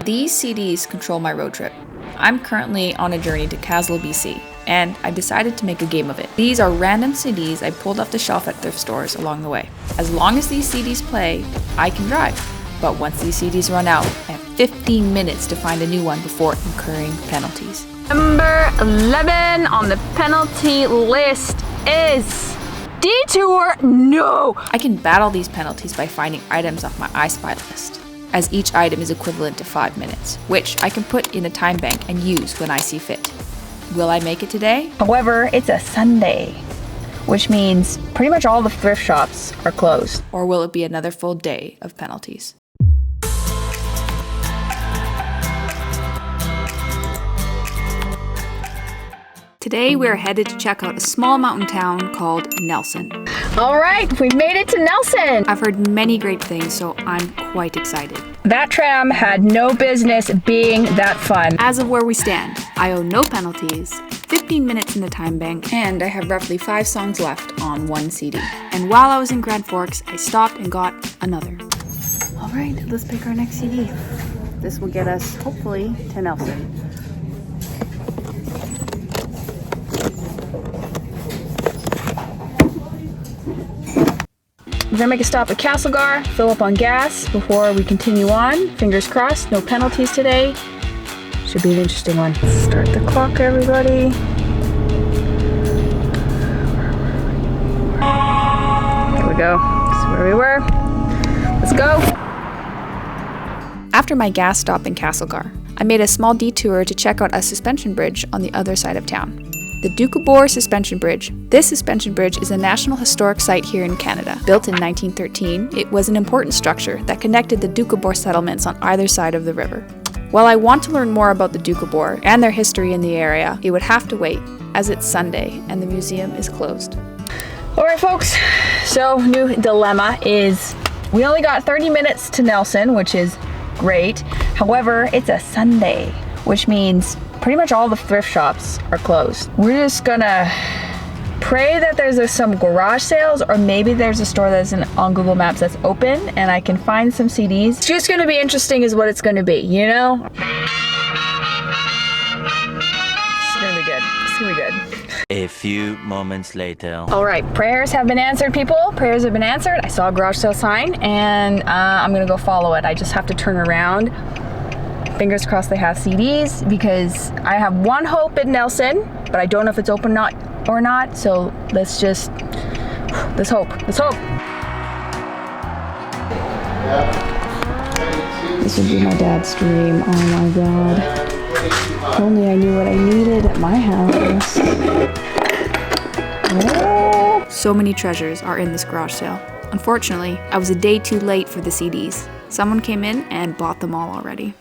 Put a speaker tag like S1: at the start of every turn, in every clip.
S1: These CDs control my road trip. I'm currently on a journey to Castlegar, BC, and I decided to make a game of it. These are random CDs I pulled off the shelf at thrift stores along the way. As long as these CDs play, I can drive. But once these CDs run out, I have 15 minutes to find a new one before incurring penalties. Number 11 on the penalty list is Detour. No! I can battle these penalties by finding items off my I Spy list, as each item is equivalent to 5 minutes, which I can put in a time bank and use when I see fit. Will I make it today? However, it's a Sunday, which means pretty much all the thrift shops are closed. Or will it be another full day of penalties? Today we are headed to check out a small mountain town called Nelson. All right, we've made it to Nelson. I've heard many great things, so I'm quite excited. That tram had no business being that fun. As of where we stand, I owe no penalties, 15 minutes in the time bank, and I have roughly 5 songs left on one CD. And while I was in Grand Forks, I stopped and got another. All right, let's pick our next CD. This will get us, hopefully, to Nelson. We're gonna make a stop at Castlegar, fill up on gas before we continue on. Fingers crossed, no penalties today. Should be an interesting one. Start the clock, everybody. There we go. This is where we were. Let's go. After my gas stop in Castlegar, I made a small detour to check out a suspension bridge on the other side of town. The Detour Suspension Bridge. This suspension bridge is a National Historic Site here in Canada. Built in 1913, it was an important structure that connected the Detour settlements on either side of the river. While I want to learn more about the Detour and their history in the area, it would have to wait, as it's Sunday and the museum is closed. Alright folks, so new dilemma is we only got 30 minutes to Nelson, which is great. However, it's a Sunday, which means pretty much all the thrift shops are closed. We're just gonna pray that there's some garage sales, or maybe there's a store that's on Google Maps that's open and I can find some CDs. It's just gonna be interesting is what it's gonna be, you know? It's gonna be good. It's gonna be good.
S2: A few moments later.
S1: All right, prayers have been answered, people. Prayers have been answered. I saw a garage sale sign and I'm gonna go follow it. I just have to turn around. Fingers crossed they have CDs, because I have one hope in Nelson, but I don't know if it's open or not, so let's hope. This would be my dad's dream, oh my god. If only I knew what I needed at my house. Oh. So many treasures are in this garage sale. Unfortunately, I was a day too late for the CDs. Someone came in and bought them all already.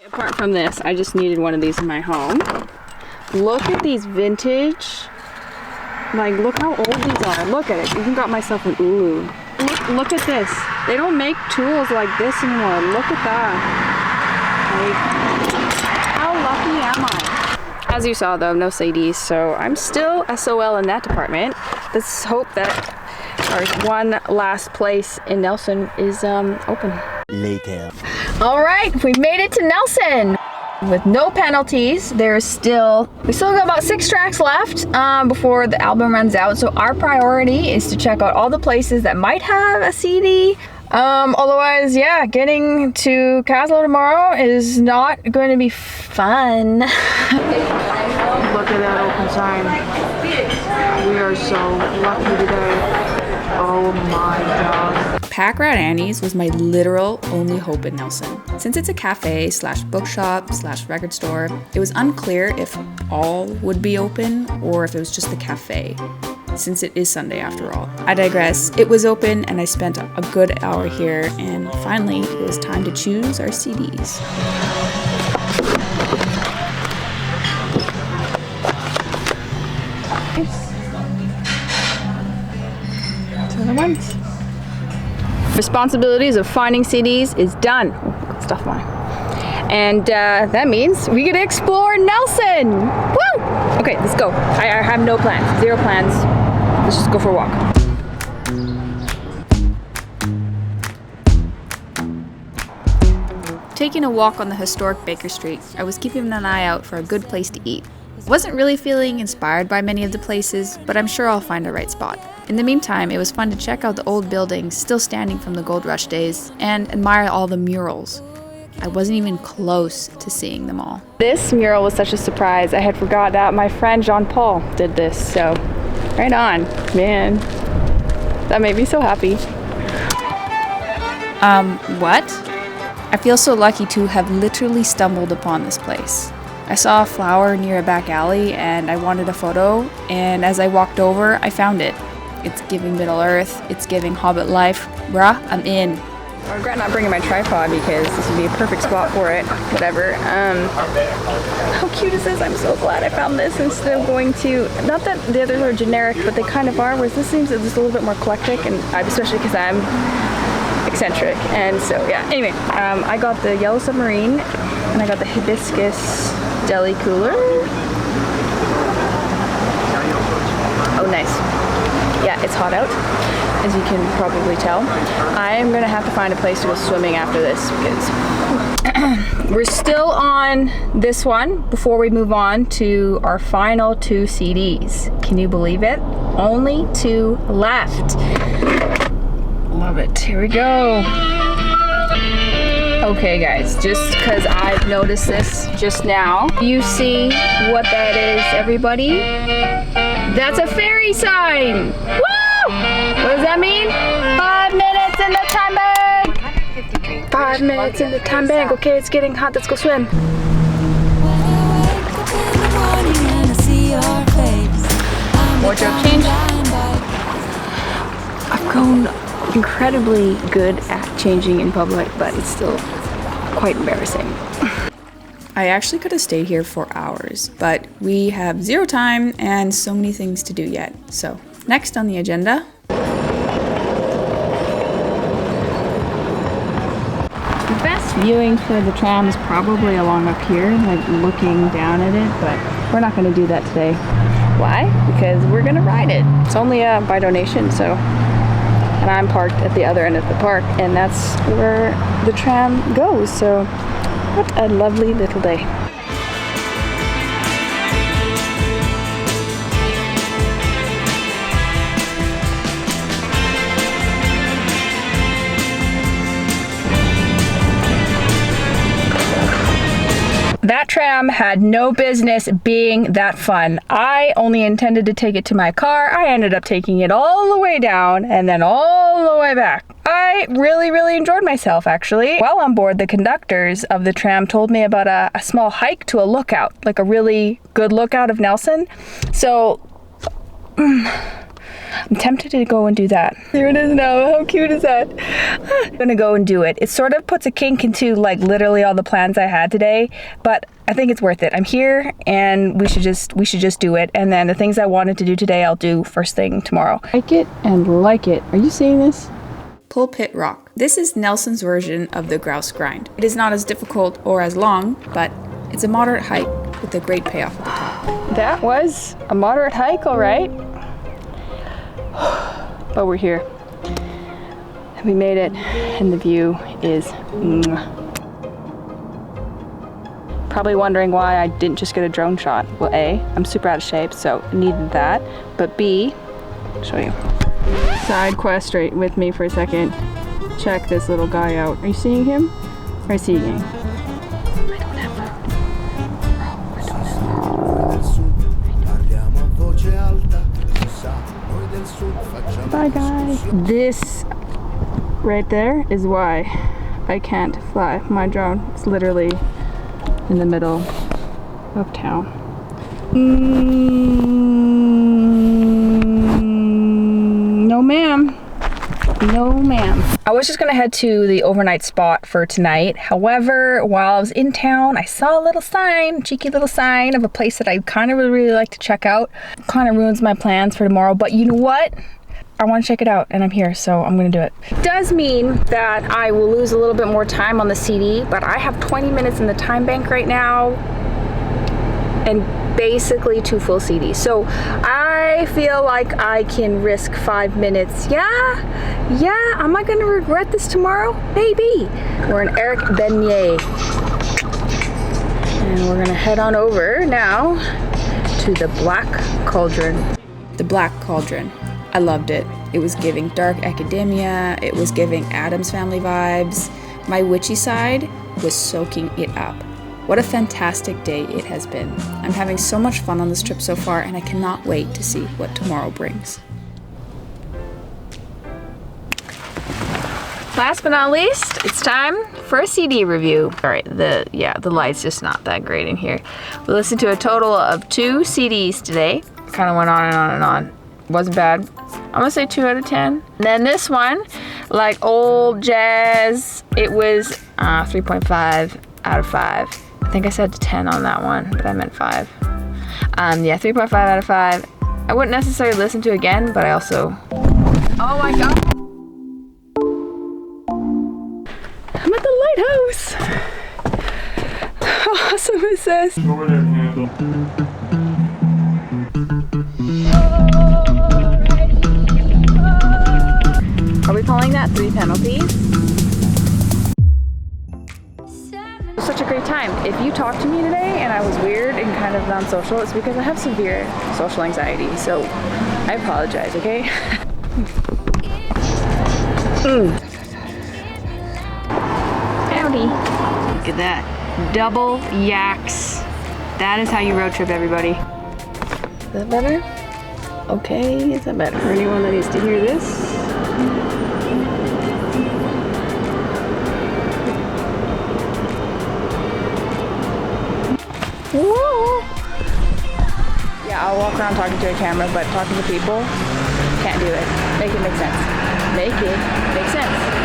S1: Apart from this, I just needed one of these in my home. Look at these vintage, like look how old these are. Look at it, even got myself an Ulu. Look at this. They don't make tools like this anymore. Look at that. Like, how lucky am I? As you saw though, no CDs, so I'm still SOL in that department. Let's hope that our one last place in Nelson is open.
S2: Later.
S1: All right, we've made it to Nelson with no penalties. We still got about 6 tracks left before the album runs out. So our priority is to check out all the places that might have a CD. Otherwise, yeah, getting to Castlegar tomorrow is not going to be fun. Look at that open sign. We are so lucky today. Oh my god. Pack Rat Annie's was my literal only hope in Nelson. Since it's a cafe / bookshop / record store, it was unclear if all would be open or if it was just the cafe, since it is Sunday after all. I digress. It was open and I spent a good hour here, and finally it was time to choose our CDs. The ones. Responsibilities of finding CDs is done. Oh, got stuff on. And that means we get to explore Nelson. Woo! Okay, let's go. I have no plans, 0 plans. Let's just go for a walk. To taking a walk on the historic Baker Street, I was keeping an eye out for a good place to eat. Wasn't really feeling inspired by many of the places, but I'm sure I'll find a right spot. In the meantime, it was fun to check out the old buildings still standing from the gold rush days and admire all the murals. I wasn't even close to seeing them all. This mural was such a surprise. I had forgot that my friend Jean-Paul did this, so right on, man. That made me so happy. What? I feel so lucky to have literally stumbled upon this place. I saw a flower near a back alley and I wanted a photo, and as I walked over, I found it. It's giving Middle Earth, it's giving Hobbit life. Bruh, I'm in. I regret not bringing my tripod because this would be a perfect spot for it. Whatever. How cute is this? I'm so glad I found this instead of going to, not that the others are generic, but they kind of are, whereas this seems just a little bit more eclectic, and especially because I'm eccentric. And so yeah, anyway, I got the yellow submarine and I got the hibiscus deli cooler. Oh, nice. Yeah, it's hot out, as you can probably tell. I am gonna have to find a place to go swimming after this because we're still on this one before we move on to our final 2 CDs. Can you believe it? Only 2 left. Love it. Here we go. Okay guys, just because I've noticed this just now, you see what that is, everybody? That's a fairy sign! Woo! What does that mean? 5 minutes in the time bank! 5 minutes in the time bank. Okay, it's getting hot, let's go swim. Wardrobe change. I've grown incredibly good at changing in public, but it's still quite embarrassing. I actually could have stayed here for hours, but we have 0 time and so many things to do yet. So, next on the agenda, the best viewing for the tram is probably along up here, like looking down at it, but we're not going to do that today. Why? Because we're going to ride it. It's only by donation, so. And I'm parked at the other end of the park, and that's where the tram goes. So, what a lovely little day. That tram had no business being that fun. I only intended to take it to my car. I ended up taking it all the way down and then all the way back. I really enjoyed myself, actually. While on board, the conductors of the tram told me about a small hike to a lookout, like a really good lookout of Nelson. So, I'm tempted to go and do that. Here it is now. How cute is that? I'm gonna go and do it. It sort of puts a kink into like literally all the plans I had today, but I think it's worth it. I'm here and we should just do it. And then the things I wanted to do today, I'll do first thing tomorrow. Like it and like it. Are you seeing this? Pulpit Rock. This is Nelson's version of the grouse grind. It is not as difficult or as long, but it's a moderate hike with a great payoff at the top. That was a moderate hike, all right. But we're here. We made it, and the view is probably wondering why I didn't just get a drone shot. Well, A, I'm super out of shape, so I needed that. But B, I'll show you. Side quest right with me for a second. Check this little guy out. Are you seeing him? Or is he seeing? I don't have food. Bro, I don't have food. Bye guys. This right there is why I can't fly my drone. It's literally in the middle of town. No ma'am. No ma'am. I was just gonna head to the overnight spot for tonight. However, while I was in town, I saw a little sign, cheeky little sign of a place that I kind of really like to check out. Kind of ruins my plans for tomorrow, but you know what? I want to check it out and I'm here, so I'm gonna do it. Does mean that I will lose a little bit more time on the CD, but I have 20 minutes in the time bank right now and basically 2 full CDs. So I I feel like I can risk 5 minutes. Yeah, am I gonna regret this tomorrow? Maybe. We're in Eric Beignet. And we're gonna head on over now to the Black Cauldron. The Black Cauldron. I loved it. It was giving dark academia, it was giving Addams Family vibes. My witchy side was soaking it up. What a fantastic day it has been. I'm having so much fun on this trip so far, and I cannot wait to see what tomorrow brings. Last but not least, it's time for a CD review. All right, the light's just not that great in here. We listened to a total of 2 CDs today. Kind of went on and on and on. Wasn't bad. I'm gonna say 2 out of 10. And then this one, like old jazz, it was 3.5 out of 5. I think I said 10 on that one, but I meant 5. Yeah, 3.5 out of 5. I wouldn't necessarily listen to again, but I also... Oh my God! I'm at the lighthouse! How awesome is this? Are we calling that 3 penalties? It was such a great time. If you talked to me today and I was weird and kind of non-social, it's because I have severe social anxiety. So I apologize, okay? Howdy. Look at that. Double yaks. That is how you road trip, everybody. Is that better? Okay, is that better? For anyone that needs to hear this? Whoa. Yeah, I'll walk around talking to a camera, but talking to people, can't do it. Make it make sense. Make it make sense.